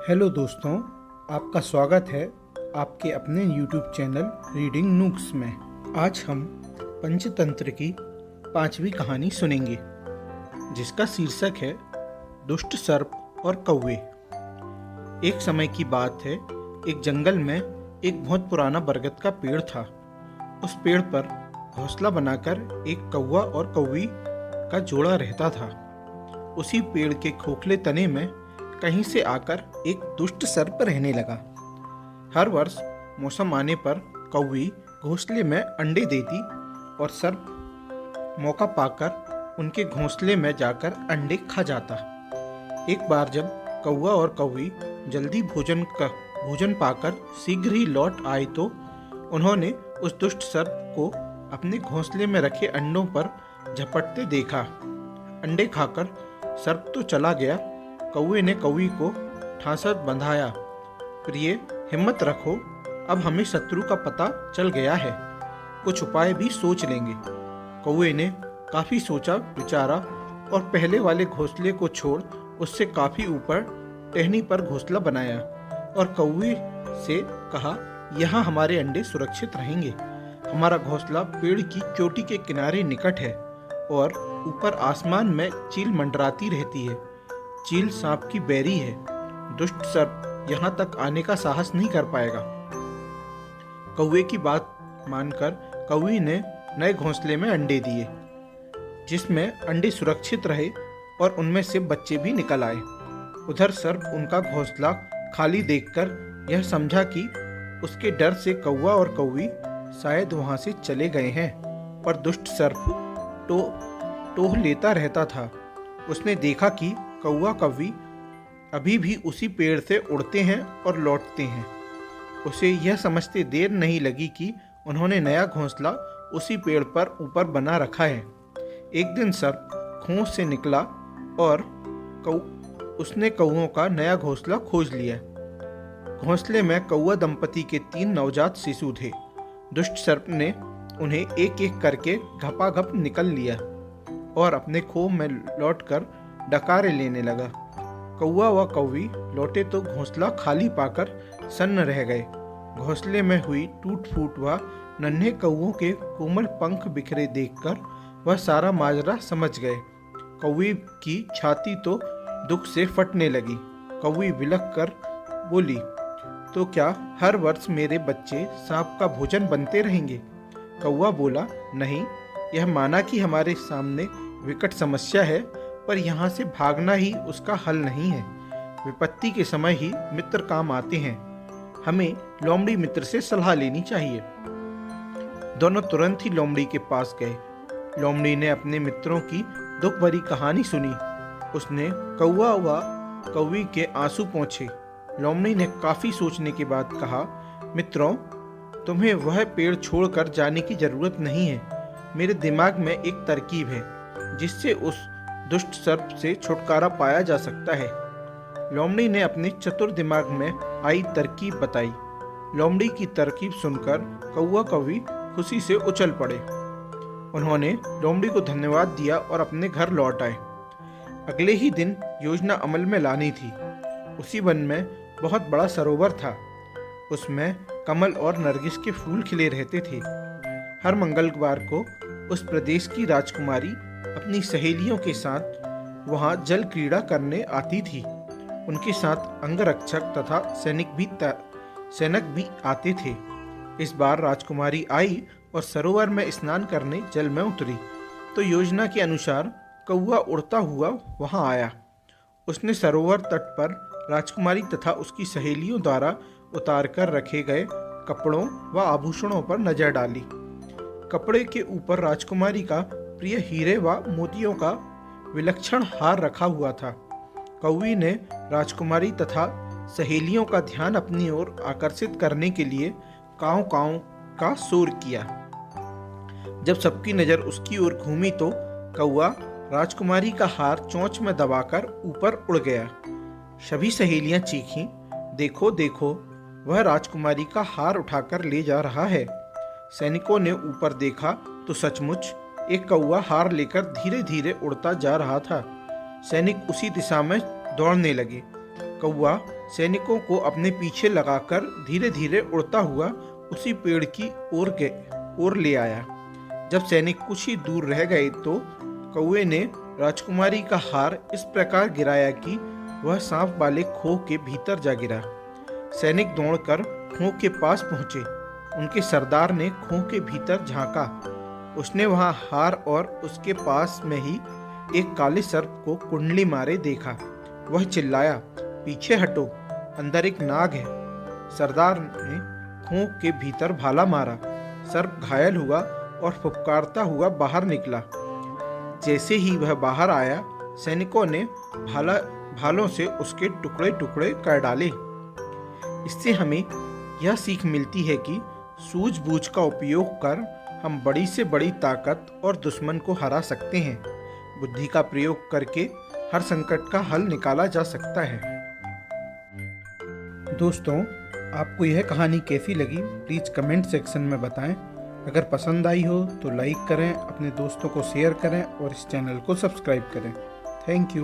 Hello दोस्तों, आपका स्वागत है आपके अपने YouTube चैनल रीडिंग नूक्स में। आज हम पंचतंत्र की 5वीं कहानी सुनेंगे, जिसका शीर्षक है दुष्ट सर्प और कौवे। एक समय की बात है, एक जंगल में एक बहुत पुराना बरगद का पेड़ था। उस पेड़ पर घोंसला बनाकर एक कौवा और कौवी का जोड़ा रहता था। उसी पेड़ के खोखले तने में कहीं से आकर एक दुष्ट सर्प रहने लगा। हर वर्ष मौसम आने पर कौवी घोंसले में अंडे देती और सर्प मौका पाकर उनके घोंसले में जाकर अंडे खा जाता। एक बार जब कौवा और कौवी जल्दी भोजन पाकर शीघ्र ही लौट आए तो उन्होंने उस दुष्ट सर्प को अपने घोंसले में रखे अंडों पर झपटते देखा। अंडे खाकर सर्प तो चला गया। कौवे ने कौवी को ठासा बंधाया, प्रिय हिम्मत रखो, अब हमें शत्रु का पता चल गया है, कुछ उपाय भी सोच लेंगे। कौवे ने काफी सोचा विचारा और पहले वाले घोंसले को छोड़ उससे काफी ऊपर टहनी पर घोंसला बनाया और कौवे से कहा, यहाँ हमारे अंडे सुरक्षित रहेंगे। हमारा घोंसला पेड़ की चोटी के किनारे निकट है और ऊपर आसमान में चील मंडराती रहती है। चील सांप की बैरी है। दुष्ट सर्प यहाँ तक आने का साहस नहीं कर पाएगा। कौवे की बात मानकर कौवी ने नए घोंसले में अंडे दिए, जिसमें अंडे सुरक्षित रहे और उनमें से बच्चे भी निकल आए। उधर सर्प उनका घोंसला खाली देखकर यह समझा कि उसके डर से कौवा और कौवी शायद वहां से चले गए हैं, पर दुष्ट सर्प टोह लेता रहता था। उसने देखा कि कौवा कौवी अभी भी उसी पेड़ से उड़ते हैं और लौटते हैं। उसे यह समझते देर नहीं लगी कि उन्होंने नया घोंसला उसी पेड़ पर ऊपर बना रखा है। एक दिन सर्प खोंच से निकला और उसने कौवों का नया घोंसला खोज लिया। घोंसले में कौवा दंपति के 3 नवजात शिशु थे। दुष्ट सर्प ने उन्हें एक एक करके घपाघप निकल लिया और अपने खोह में लौटकर डकारे लेने लगा। कौवा व कौवी लौटे तो घोंसला खाली पाकर सन्न रह गए। घोंसले में हुई टूट फूट व नन्हे कौवों के कोमल पंख बिखरे देखकर वह सारा माजरा समझ गए। कौवी की छाती तो दुख से फटने लगी। कौवी बिलख कर बोली, तो क्या हर वर्ष मेरे बच्चे सांप का भोजन बनते रहेंगे? कौवा बोला, नहीं, यह माना कि हमारे सामने विकट समस्या है, पर यहाँ से भागना ही उसका हल नहीं है। विपत्ति के समय ही मित्र काम आते हैं। हमें लोमड़ी मित्र से सलाह लेनी चाहिए। दोनों तुरंत ही लोमड़ी के पास गए। लोमड़ी ने अपने मित्रों की दुख भरी कहानी सुनी। उसने कौवा व कौवी के आंसू पोंछे। लोमड़ी ने काफी सोचने के बाद कहा, मित्रों, तुम्हें वह पेड़ छोड़कर जाने की जरूरत नहीं है। मेरे दिमाग में एक तरकीब है जिससे उस दुष्ट सर्प से छुटकारा पाया जा सकता है। लोमड़ी ने अपने चतुर दिमाग में आई तरकीब बताई। लोमड़ी की तरकीब सुनकर कौवा कौवी खुशी से उछल पड़े। उन्होंने लोमड़ी को धन्यवाद दिया और अपने घर लौट आए। अगले ही दिन योजना अमल में लानी थी। उसी वन में बहुत बड़ा सरोवर था। उसमें कमल और नरगिस के फूल खिले रहते थे। हर मंगलवार को उस प्रदेश की राजकुमारी अपनी सहेलियों के साथ वहां जल क्रीड़ा करने आती थी। उनके साथ अंगरक्षक तथा सैनिक भी आते थे। इस बार राजकुमारी आई और सरोवर में स्नान करने जल में उतरी तो योजना के अनुसार कौवा उड़ता हुआ वहां आया। उसने सरोवर तट पर राजकुमारी तथा उसकी सहेलियों द्वारा उतार कर रखे गए कपड़ों व आभूषणों पर नजर डाली। कपड़े के ऊपर राजकुमारी का प्रिय हीरे व मोतियों का विलक्षण हार रखा हुआ था। कौवी ने राजकुमारी तथा सहेलियों का ध्यान अपनी ओर आकर्षित करने के लिए काव काव का शोर किया। जब सबकी नजर उसकी ओर घूमी तो कौवा राजकुमारी का हार चोंच में दबाकर ऊपर उड़ गया। सभी सहेलियां चीखीं, देखो देखो, वह राजकुमारी का हार उठाकर ले जा रहा है। सैनिकों ने ऊपर देखा तो सचमुच एक कौवा हार लेकर धीरे धीरे उड़ता जा रहा था। सैनिक उसी दिशा में दौड़ने लगे। कौवा सैनिकों को अपने पीछे लगाकर धीरे धीरे उड़ता हुआ उसी पेड़ की ओर ले आया। जब सैनिक कुछ ही दूर रह गए तो कौवे ने राजकुमारी का हार इस प्रकार गिराया कि वह सांप वाले खोह के भीतर जा गिरा। सैनिक दौड़कर खोह के पास पहुंचे। उनके सरदार ने खोह के भीतर झांका। उसने वहां हार और उसके पास में ही एक काले सर्प को कुंडली मारे देखा। वह चिल्लाया, पीछे हटो, अंदर एक नाग है। सरदार ने खोह के भीतर भाला मारा। सर्प घायल हुआ और फुफकारता हुआ बाहर निकला। जैसे ही वह बाहर आया, सैनिकों ने भालों से उसके टुकड़े टुकड़े कर डाले। इससे हमें यह सीख मिलती है कि सूझबूझ का उपयोग कर हम बड़ी से बड़ी ताकत और दुश्मन को हरा सकते हैं। बुद्धि का प्रयोग करके हर संकट का हल निकाला जा सकता है। दोस्तों, आपको यह कहानी कैसी लगी प्लीज़ कमेंट सेक्शन में बताएं। अगर पसंद आई हो तो लाइक करें, अपने दोस्तों को शेयर करें और इस चैनल को सब्सक्राइब करें। Thank you.